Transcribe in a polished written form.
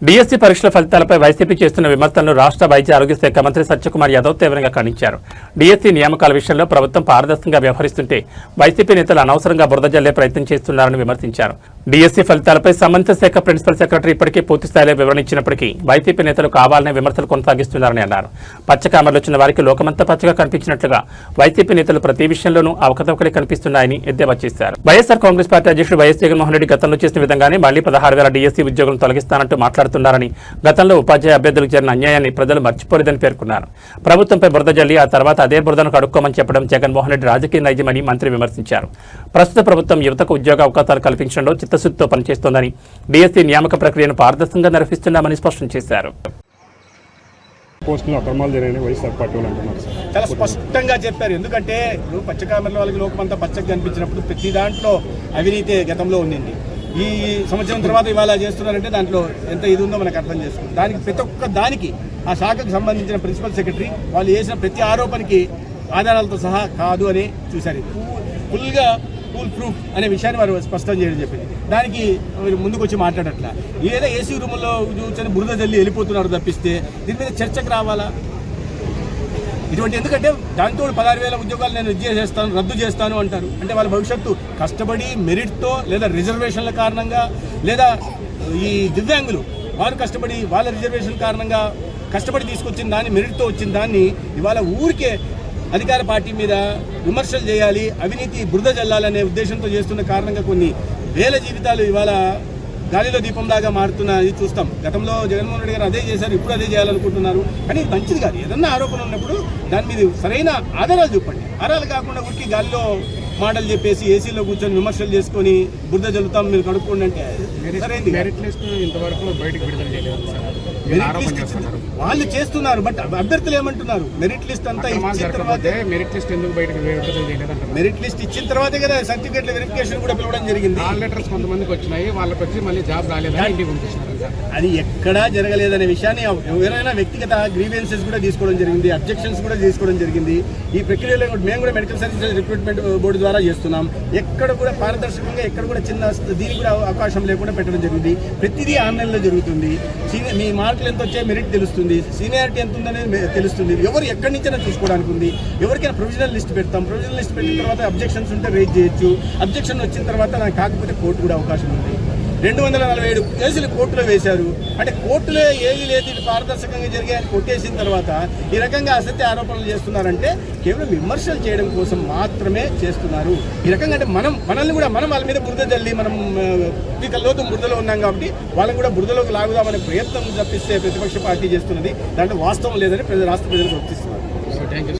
DSC పరీక్షల ఫలితాలపై YCP చేస్తున్న విమర్శలను రాష్ట్ర వైద్య ఆరోగ్య శాఖ మంత్రి సత్యకుమార్ యాదవ్ తీవ్రంగా ఖండించారు. డిఎస్సీ నియామకాల విషయంలో ప్రభుత్వం పారదర్శకంగా వ్యవహరిస్తుంటే వైసీపీ నేతలు అనవసరంగా బురద జల్లే ప్రయత్నం చేస్తున్నారని విమర్శించారు. డిఎస్సీ ఫలితాలపై సంబంధిత శాఖ ప్రిన్సిపల్ సెక్రటరీ ఇప్పటికే పూర్తిస్థాయిలో వివరణ ఇచ్చినప్పటికీ వైసీపీ నేతలు కావాలనే విమర్శలు కొనసాగిస్తున్నారని అన్నారు. పచ్చకామర్లు వచ్చిన వారికి లోకమంతా పచ్చగా కనిపించినట్లుగా వైసీపీ నేతలు ప్రతి విషయంలోనూ అవకతవకలే కనిపిస్తున్నాయని ఎద్దేవా చేశారు. వైఎస్ఆర్ కాంగ్రెస్ పార్టీ అధ్యక్షుడు వైఎస్ జగన్మోహన్ రెడ్డి గతంలో చేసిన విధంగానే మళ్లీ 16,000 డిఎస్సీ ఉద్యోగులను తొలగిస్తానంటూ మాట్లాడుతున్నారని, గతంలో ఉపాధ్యాయ అభ్యర్థులకు జరిగిన అన్యాయాన్ని ప్రజలు మర్చిపోలేదని పేర్కొన్నారు. ప్రభుత్వంపై బురద జల్లి ఆ తర్వాత అదే బురదను కడుక్కోమని చెప్పడం జగన్మోహన్ రెడ్డి రాజకీయ నైజమని మంత్రి విమర్శించారు. ప్రస్తుత ప్రభుత్వం యువతకు ఉద్యోగ అవకాశాలు కల్పించడంలో చిత్తశుద్ధితో పనిచేస్తోందని, డిఎస్సీ నియామక ప్రక్రియను పారదర్శకంగా నిర్వహిస్తున్నామని స్పష్టం చేశారు. చాలా స్పష్టంగా చెప్పారు. ఎందుకంటే ఇప్పుడు పచ్చకామర్ల వాళ్ళకి లోకమంతా పచ్చగా కనిపించినప్పుడు ప్రతి దాంట్లో అవినీతి గతంలో ఉండింది. ఈ సంవత్సరం తర్వాత ఇవాళ చేస్తున్నారంటే దాంట్లో ఎంత ఇది ఉందో మనకు అర్థం చేసుకుంటాం. దానికి ప్రతి ఒక్క దానికి ఆ శాఖకు సంబంధించిన ప్రిన్సిపల్ సెక్రటరీ వాళ్ళు చేసిన ప్రతి ఆరోపణకి ఆధారాలతో సహా కాదు అని చూశారు. ఫుల్గా ఫుల్ ప్రూఫ్ అనే విషయాన్ని వారు స్పష్టం చేయడం చెప్పింది. దానికి ముందుకు వచ్చి మాట్లాడట్లా ఏదో ఏసీ రూముల్లో కూర్చొని బురద జల్లి వెళ్ళిపోతున్నారు తప్పిస్తే దీని మీద చర్చకు రావాలా? ఇటువంటి ఎందుకంటే దాంతో 16,000 ఉద్యోగాలు నేను రద్దు చేస్తాను అంటారు. అంటే వాళ్ళ భవిష్యత్తు కష్టపడి మెరిట్తో లేదా రిజర్వేషన్ల కారణంగా లేదా ఈ దివ్యాంగులు వారు కష్టపడి వాళ్ళ రిజర్వేషన్ కారణంగా కష్టపడి తీసుకొచ్చిన దాన్ని మెరిట్తో వచ్చిన దాన్ని ఇవాళ ఊరికే అధికార పార్టీ మీద విమర్శలు చేయాలి, అవినీతి బురద జల్లాలనే ఉద్దేశంతో చేస్తున్న కారణంగా కొన్ని వేల జీవితాలు ఇవాళ గాలిలో దీపంలాగా మారుతున్నది చూస్తాం. గతంలో జగన్మోహన్ రెడ్డి గారు అదే చేశారు, ఇప్పుడు అదే చేయాలనుకుంటున్నారు. కానీ ఇది మంచిది కాదు. ఏదన్నా ఆరోపణ ఉన్నప్పుడు దాని మీద సరైన ఆధారాలు చూపండి. ఆధారాలు కాకుండా ఉరికి గాలిలో మాటలు చెప్పేసి ఏసీలో కూర్చొని విమర్శలు చేసుకొని బురద జల్లుతాం మీరు కడుక్కోండి అంటే సరైనది. వాళ్ళు చేస్తున్నారు, బట్ అభ్యర్థులు ఏమంటున్నారు? మెరిట్ లిస్ట్ అంతా ఇచ్చిన తర్వాత మెరిట్ లిస్ట్ ఇచ్చిన తర్వాతే కదా సర్టిఫికేట్ల వెరిఫికేషన్ కూడా పిలవడం జరిగింది. లెటర్స్ కొంతమందికి వచ్చినాయి, వాళ్ళకి వచ్చి మళ్ళీ జాబ్ రాలేదని అది ఎక్కడా జరగలేదనే విషయాన్ని ఎవరైనా వ్యక్తిగత గ్రీవెన్సెస్ కూడా తీసుకోవడం జరిగింది, అబ్జెక్షన్స్ కూడా తీసుకోవడం జరిగింది. ఈ ప్రక్రియలో మేము కూడా మెడికల్ సర్వీసెస్ రిక్రూట్మెంట్ బోర్డు ద్వారా చేస్తున్నాం. ఎక్కడ కూడా పారదర్శకంగా ఎక్కడ కూడా చిన్న దీనికి కూడా అవకాశం లేకుండా పెట్టడం జరిగింది. ప్రతిదీ ఆన్లైన్లో జరుగుతుంది. మీ మార్కులు ఎంత వచ్చాయో మెరిట్ తెలుస్తుంది, సీనియారిటీ ఎంత ఉందనేది తెలుస్తుంది. ఎవరు ఎక్కడి నుంచైనా చూసుకోవడానికి ఉంది. ఎవరికైనా ప్రొవిజనల్ లిస్ట్ పెడతాం. ప్రొవిజనల్ లిస్ట్ పెట్టిన తర్వాత అబ్జెక్షన్స్ ఉంటే రేజ్ చేయొచ్చు. అబ్జెక్షన్ వచ్చిన తర్వాత నాకు కాకపోతే కోర్టు కూడా అవకాశం ఉంది. 247 కేసులు కోర్టులో వేశారు. అంటే కోర్టులో ఏది లేదు ఇది పారదర్శకంగా జరిగాయని కొట్టేసిన తర్వాత ఈ రకంగా అసత్య ఆరోపణలు చేస్తున్నారంటే కేవలం విమర్శలు చేయడం కోసం మాత్రమే చేస్తున్నారు. ఈ రకంగా అంటే మనల్ని కూడా మనం వాళ్ళ మీద బురద జల్లి మనం లోతు బురదలో ఉన్నాం కాబట్టి వాళ్ళని కూడా బురదలోకి లాగుదామనే ప్రయత్నం తప్పిస్తే ప్రతిపక్ష పార్టీ చేస్తున్నది. దాంట్లో వాస్తవం లేదని రాష్ట్ర ప్రజలకు వర్తిస్తున్నారు.